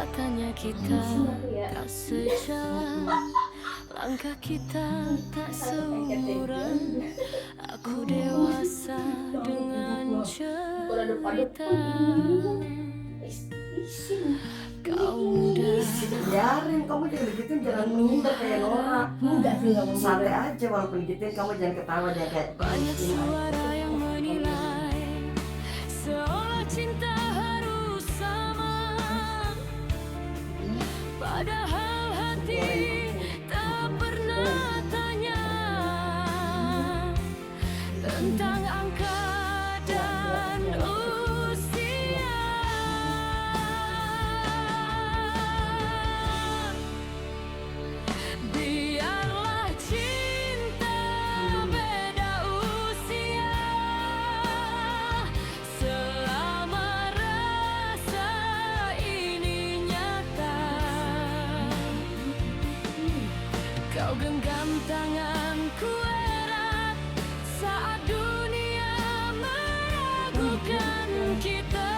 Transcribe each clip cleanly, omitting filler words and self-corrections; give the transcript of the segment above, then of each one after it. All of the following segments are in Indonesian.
Katanya kita tak sejalan, langkah kita tak seumuran. Aku dewasa dengan cerita, kau muda. Biarin, kamu jangan digituin, jangan minder kayak Nora. Enggak sih, enggak mau Santai aja walaupun digituin, kamu jangan ketawa, jangan kayak Banyak suara yang menilai seolah cinta harus sama, padahal hati tak pernah tanya tentang angka dan usia. Biarlah cinta beda usia, selama rasa ini nyata. Kau genggam tanganku erat saat dunia meragukan kita.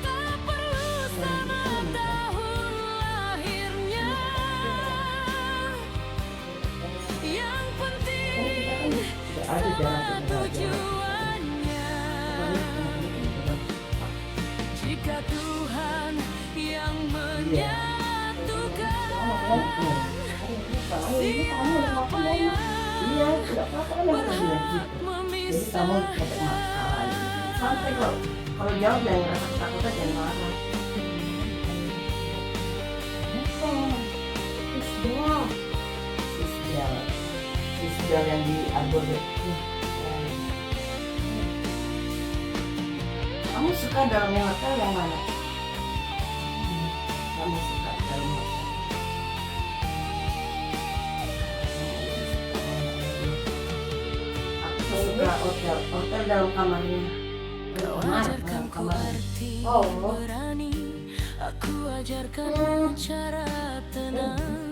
Tak perlu sama tahun lahirnya, yang penting sama tujuannya. Jika Tuhan yang menyatukan, siapa yang memisahkan? santai kok. Kalau jauh jangan ngerasa ketakutan, jangan marah. Sisbel yang di Argode. Kamu suka dalamnya hotel yang mana? Kamu suka dalam hotel? Aku suka hotel dalam kamarnya. Kau ajarkan ku arti berani, aku ajarkan cara tenang.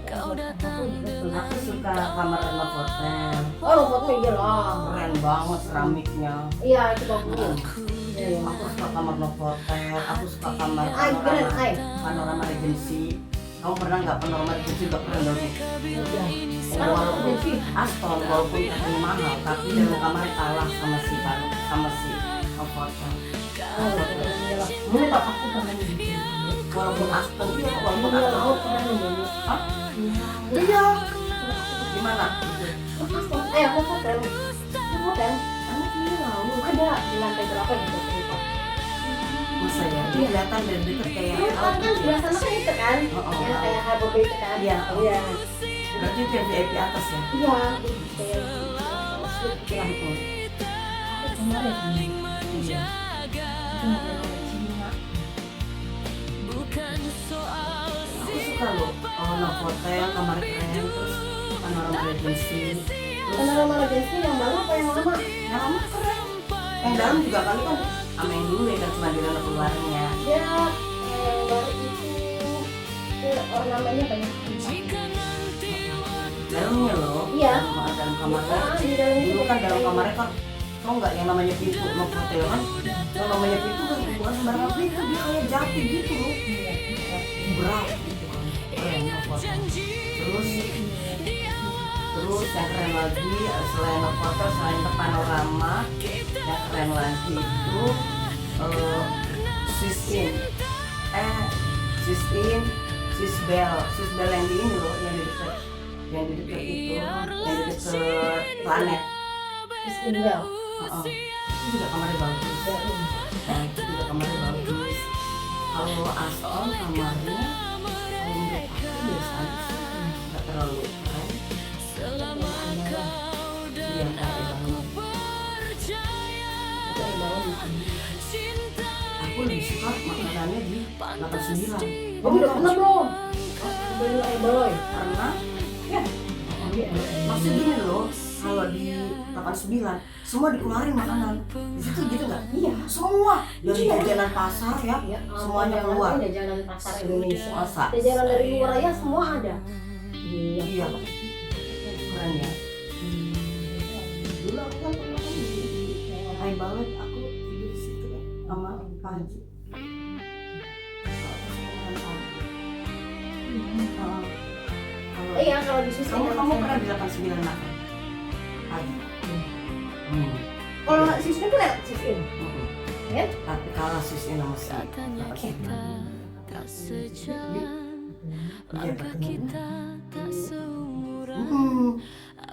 Kau datang dengan Aku suka kamar Renov Hotel. Oh, robotnya iya lah. Keren banget keramiknya. Iya, itu bagus. Aku suka kamar Novotel, aku suka kamar Ai, beneran, ai. Panorama Regency. Kamu pernah nggak Panorama Regency? Udah pernah dong. Kalau Walaupun sih, Aston, walaupun katanya mahal, tapi dalam kamarnya kalah sama si Novotel. menurut aku pernah gitu. Walaupun Aston, iya, walaupun Aku Aston. pernah nyobain. Hah? Iya. Gimana? Aku hotel. Hotel. Kamu tahu? Ada di lantai berapa gitu cerita. Masa ya? Dia kelihatan dari dekat kayak Kan sebelah sana kan itu kan, yang kayak Harbor Bay itu kan. Iya. Iya. Berarti itu yang VIP atas ya? Iya, kayak Yang itu. saling Iya. menjaga. Bukan soal Aku suka loh, Novotel, kamar keren, terus Panorama Regency. Panorama Regency yang baru apa yang lama? Yang lama keren. Yang dalam juga kali kan sama yang dulu ya kan cuma di dalam keluarnya. Ya, yang baru itu ornamennya banyak. jika nanti Dalamnya loh. Iya. Dalam kamarnya. Di dalam Dulu kan dalam kamarnya kan, tau nggak yang namanya pintu Novotel kan? Yang namanya pintu kan bukan sembarangan pintu, dia kayak jati gitu loh. Berat gitu kan. Keren Novotel. Terus yang keren lagi selain Novotel, selain ke Panorama, yang keren lagi itu Sisbel yang di ini loh, yang di dekat itu, yang di dekat planet. Tinggal. Itu juga kamarnya bagus. Nah, itu juga kamarnya bagus. Kalau Aston kamarnya, kalau menurut aku biasa aja sih, nggak terlalu keren. Iya, kayak banget. Aku lebih suka makanannya di 89. Kamu udah pernah belum? Beli Boloy. Karena ya, maksudnya gini loh, kalau di 89 semua dikeluarin makanan. Di situ gitu nggak? Iya, semua dari jajanan pasar ya, semuanya keluar. Jajanan pasar Indonesia. Masa? Jajanan dari luar ya semua ada. Iya, keren ya. Dulu aku kan pernah kan di Hai banget aku tidur di situ kan sama Pak Haji. Iya, kalau di susu Kamu pernah di 89 makan? Pagi. kalau susu itu lewat susu. Ya? Tapi kalau susu sama si Katanya kita tak sejalan, langkah kita tak seumuran.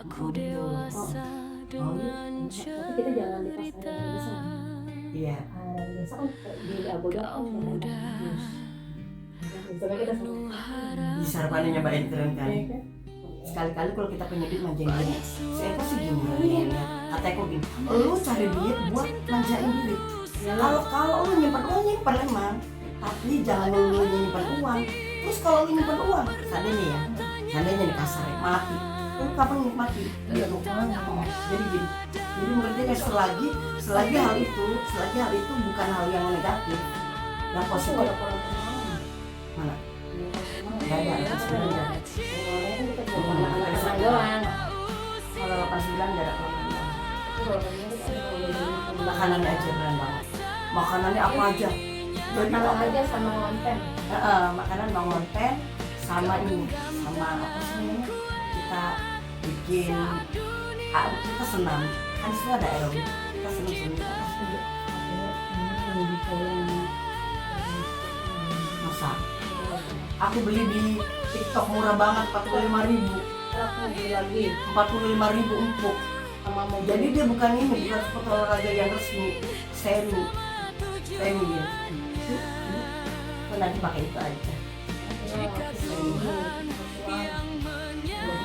Aku dewasa dengan Tapi kita jangan di cerita. pasar yang besar. iya. Biasa kan di Abodo Kau muda, misalnya kita sama penuh harap. Di sarapannya nyobain keren kan. Sekali-kali kalau kita penyedit manjain diri, si Eko sih gini ya. Kata Eko gini, lu cari duit buat manjain diri. Kalau lu nyimpan emang, tapi jangan lu nyimpan uang. Terus kalau lu nyimpan uang, seandainya di kasar ya, mati. Lu kapan mati? Gitu. Jadi gini. Jadi menurut dia selagi hal itu bukan hal yang negatif, yang positif. Mana? Gak ada, sebenarnya. Kalau 89 gak ada problem. Makanannya aja keren banget. Makanannya apa aja? Jadi Kalau apa? aja sama konten. Makanan bang konten sama ini, sama apa sih namanya? Kita bikin, kita senam. Kan semua ada aerobik. Kita senam. Masa? Aku beli di TikTok murah banget 45.000. Aku beli lagi 45.000 empuk. sama mau Jadi dia bukan sport olahraga yang resmi, semi dia. Itu nanti pakai itu aja.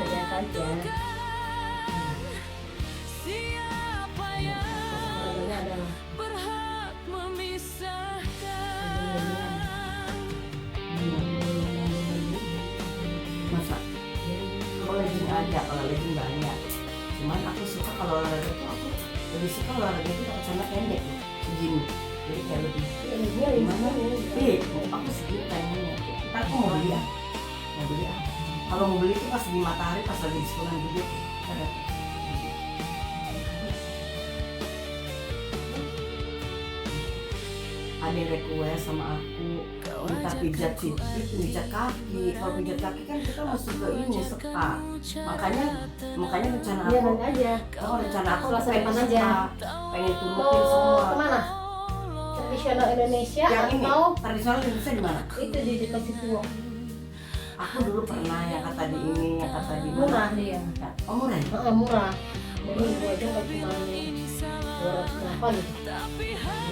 lihat aja. Siapa yang Olahraganya adalah berhak memisahkan? Masa? Kalau legging ada, kalau legging banyak. Cuman aku suka kalau olahraga itu aku lebih suka olahraga itu pakai celana pendek loh, segini. Jadi kayak lebih. ini gimana ini? Aku segini kayaknya. Ntar aku mau beli ya. Kalau mau beli itu pas di Matahari, pas lagi diskonan gitu. Ada. Ada yang request sama aku minta pijat itu pijat kaki. Kalau pijat kaki kan kita masuk ke ini spa. Makanya rencana Iya aku, nanti aja. rencana aku Selasa pengen depan aja. spa, pengen turutin Mau semua. kemana? Tradisional Indonesia Yang ini atau tradisional Indonesia di mana? itu di dekat situ? Aku dulu pernah yang kata di ini, yang kata di mana? Murah dia. Oh murah ya? Murah. Jadi gua aja nggak cuma 200 berapa gitu.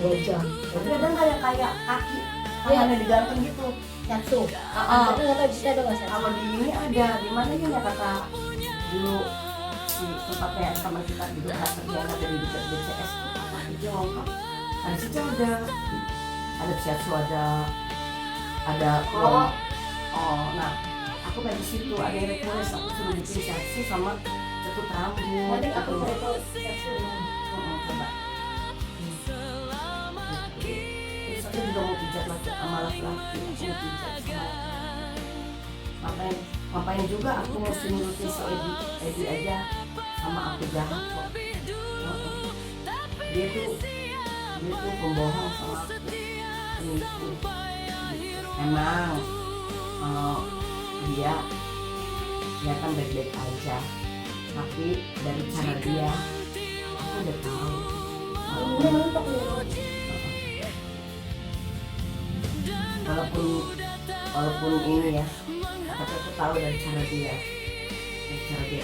2 jam. Tapi ada nggak yang kayak kaki Iya. tangannya digantung gitu? Satu. Heeh. Tapi nggak tahu bisa ada nggak satu. Kalau di ini ada, di mana ya kata dulu di tempatnya teman kita juga kerja ada di dekat BCS apa itu lengkap. Nah di situ ada shiatsu, ada Oh. Nah aku kayak di situ ada yang request aku suruh bikin shiatsu sama ketut rambut. Nanti aku gitu. cari tahu satu. Coba. Terus aku juga mau pijat lagi sama laki-laki, aku mau pijat sama ngapain juga aku mesti nurutin si Edi aja sama aku jahat kok. Dia tuh pembohong sama aku. Penipu. Emang dia kelihatan baik-baik aja, tapi dari cara dia aku udah tahu. Ini mentok nih. Walaupun ini ya, tapi aku tahu dari cara dia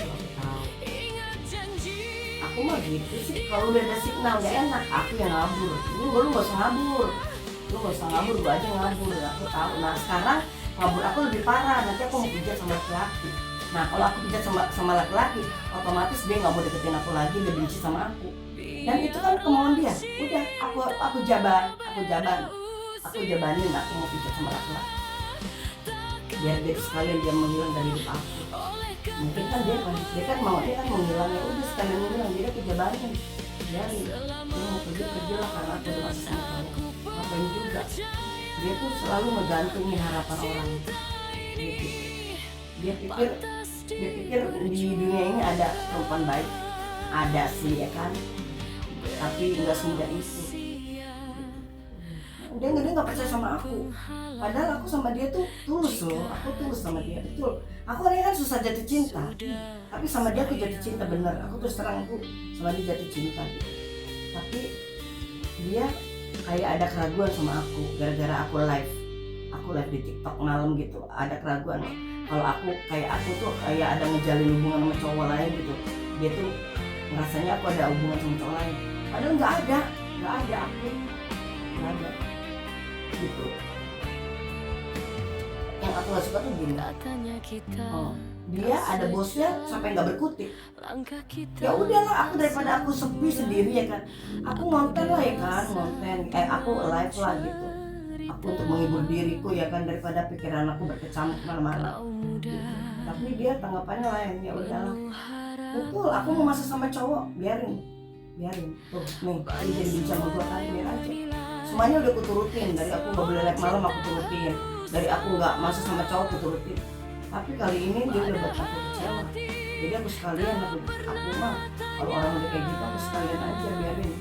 aku tahu. Aku mah gitu sih, kalau udah ada signal gak enak aku yang ngabur. Lu gak usah ngabur, gua aja ngabur. Aku tahu. Nah sekarang ngabur aku lebih parah, nanti aku mau pijat sama laki-laki. Nah kalau aku pijat sama laki-laki, otomatis dia nggak mau deketin aku lagi, dia benci sama aku. Dan itu kan kemauan dia. Udah, aku jabanin aku mau pijat sama laki-laki. Biar dia sekalian dia menghilang dari hidup aku. Mungkin kan dia kan menghilang, ya udah sekalian menghilang, dia aku jabanin. Dia mau kerja lah karena aku udah masih sama kamu. Ngapain juga? Dia tuh selalu ngegantungin harapan orang. Gitu. Dia pikir di dunia ini ada perempuan baik, ada sih ya kan. tapi nggak semudah itu. Dia nggak percaya sama aku, padahal aku sama dia tuh tulus loh, aku tulus sama dia betul. Aku orangnya kan susah jatuh cinta, tapi sama dia aku jatuh cinta bener. Aku terus terang aku sama dia jatuh cinta gitu. Tapi dia kayak ada keraguan sama aku gara-gara aku live di TikTok malam gitu. Ada keraguan kalau aku tuh kayak ada ngejalin hubungan sama cowok lain gitu. Dia tuh ngerasanya aku ada hubungan sama cowok lain, padahal nggak ada aku nggak ada gitu. Yang aku gak suka tuh gini, dia ada bosnya sampai nggak berkutik. Ya udahlah, aku daripada aku sepi sendiri ya kan, aku ngonten lah ya kan, aku live lah gitu, aku untuk menghibur diriku ya kan, daripada pikiran aku berkecamuk kemana-mana. Tapi dia tanggapannya lain, ya udahlah betul, aku mau masuk sama cowok, biarin tuh nih, dia jadi benci sama gue kan, biar aja. Semuanya udah aku turutin, dari aku gak boleh live malam aku turutin, dari aku gak masuk sama cowok aku turutin. Tapi kali ini dia udah buat aku kecewa, jadi aku sekalian aku mah kalau orang udah kayak gitu aku sekalian aja, biarin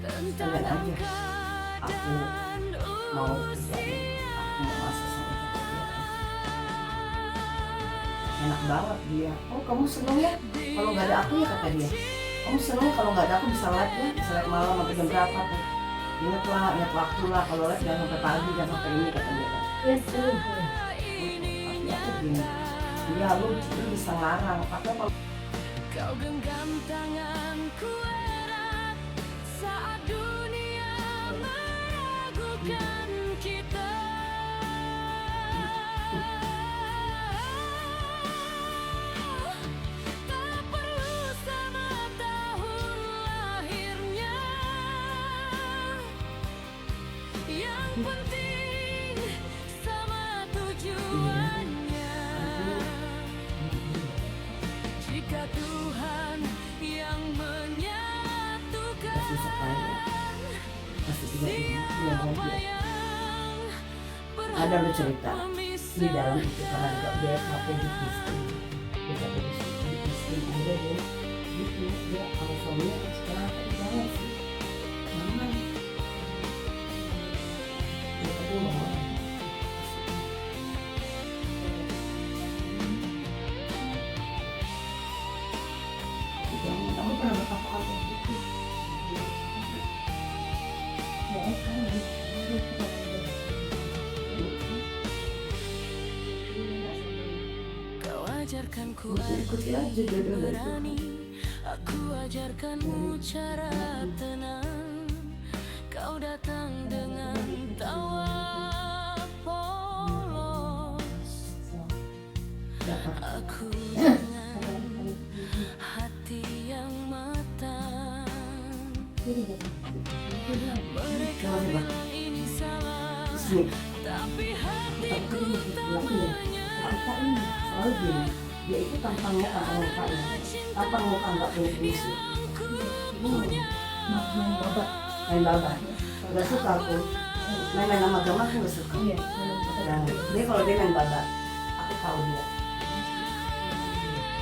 sekalian aja aku mau kerjain, aku mau masuk sama cowok dia. Enak banget dia, oh kamu seneng ya kalau gak ada aku ya, kata dia. Kamu seneng kalau nggak ada aku bisa live ya, bisa live malam sampai jam berapa tuh. Ingat waktu lah, kalau live jangan sampai pagi, jangan sampai ini, kata dia kan. Tapi aku gini, dia lu bisa ngarang, tapi kalau kau genggam tanganku erat saat dunia meragukan kita. Tak perlu sama tahun lahirnya, yang penting sama tujuannya. Jika Tuhan yang menyatukan siapa yang ada lu cerita di dalam itu, karena dia capek di Kristen, dia capek di Kristen, ada dia gitu, dia kalau suaminya sekarang tapi jangan sih mama dia tadi mau kamu pernah berkata kayak gitu ya kan kau ajarkan ku ikuti aja jodoh dari Tuhan. aku ajarkanmu cara tenang. Kau datang dengan tawa polos, aku dengan hati yang matang. Mereka bilang ini salah, tapi hatiku tanya. Soalnya gini, dia itu tampang muka nggak punya fungsi. Main babat nggak suka aku, main nama agama aku nggak suka. Dan dia kalau dia main babat, aku tahu dia.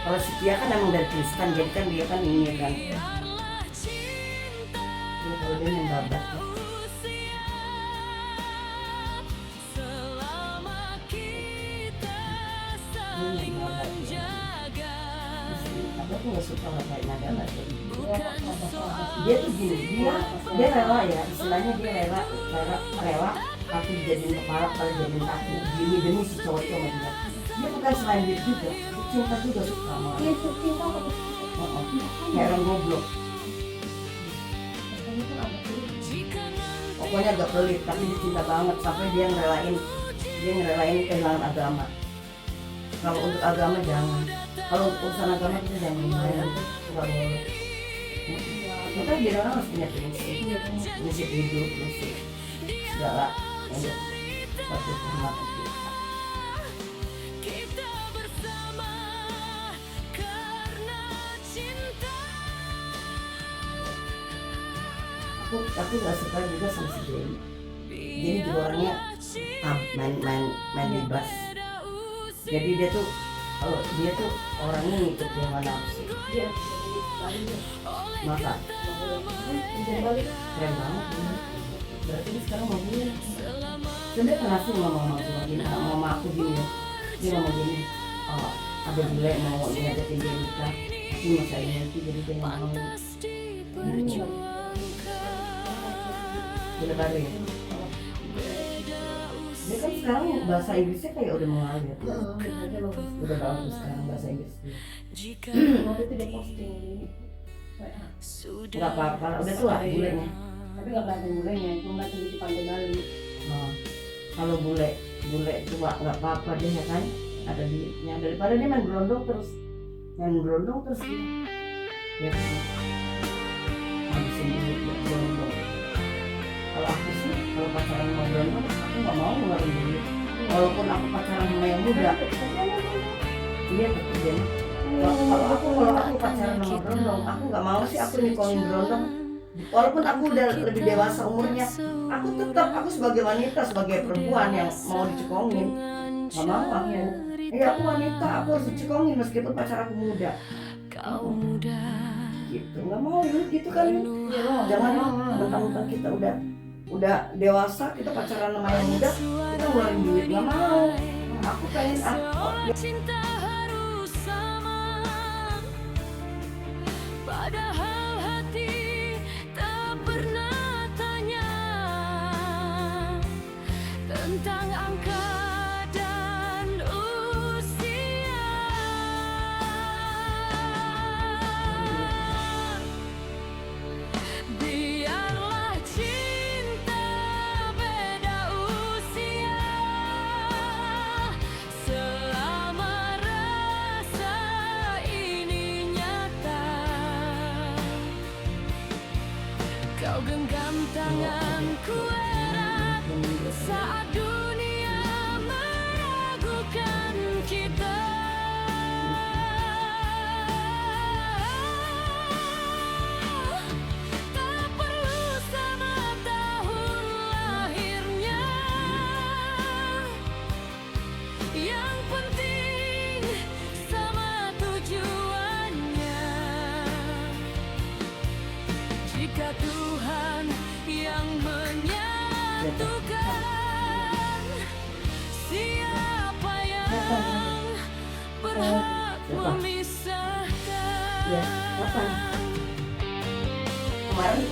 Kalau Setia kan emang dari Kristen, jadi kan dia kan ini kan. Dia kalau dia main babat. Tapi aku nggak suka lah kayak nada dia tuh gini, dia rela ya, istilahnya dia rela kaki dijadiin kepala, kepala dijadiin kaki demi si cowok itu sama dia bukan selain dia juga, cinta juga suka sama dia, cinta kayak orang goblok, pokoknya agak pelit tapi dia cinta banget sampai dia ngerelain kehilangan agama. Kalau untuk agama jangan, kalau urusan agama kita jangan main, nggak boleh. Kita jadi orang harus punya prinsip hidup, prinsip segala untuk satu kehormatan kita. Kita bersama karena cinta. Aku nggak suka juga sama si Jenny. Jenny juga orangnya main bebas. Jadi dia tuh Kalau dia tuh orangnya ngikut dia mana sih? Dia balik dia. Masa Bisa balik. keren banget ini. Berarti dia sekarang mau gini. Sebenarnya pernah sih mama gini, mama aku gini ya. Dia ngomong gini, ada bule mau ngajakin dia nikah, tapi masa ini nanti jadi dia nggak mau. Udah baru ya. Dia kan sekarang bahasa Inggrisnya kayak udah mengalir. Dia bagus. Udah bagus sekarang bahasa Inggrisnya. Waktu itu dia posting di WA. Nggak apa-apa, udah tua bulenya. Tapi nggak kelihatan bulenya, cuma kelihatan di pantai Bali. Nah, kalau bule tua nggak apa-apa dia ya kan, ada duitnya daripada dia main berondong terus dia ya kan habisin duit buat berondong. Kalau aku sih kalau pacaran sama berondong aku nggak mau ngeluarin duit, walaupun aku pacaran sama yang muda. Iya tetap dia mah. Kalau aku pacaran sama berondong, aku nggak mau sih aku nyekolin berondong. Walaupun aku udah lebih dewasa umurnya, aku sebagai wanita, sebagai perempuan yang mau dicekongin, nggak mau aku. Aku wanita, aku harus dicekongin meskipun pacar aku muda. Gitu, nggak mau gitu kan? Jangan mentang-mentang kita udah dewasa, kita pacaran sama yang muda, kita ngeluarin duit, nggak mau. Aku pengen Cinta harus sama, padahal hati tak pernah tanya tentang angka dan usia. Biarlah cinta beda usia, selama rasa ini nyata. Kau genggam tanganku erat saat dunia meragukan kita. Tak perlu sama tahun lahirnya, yang penting sama tujuannya. Jika Tuhan yang menyatukan, siapa yang berhak memisahkan? Ya, kapan? Kemarin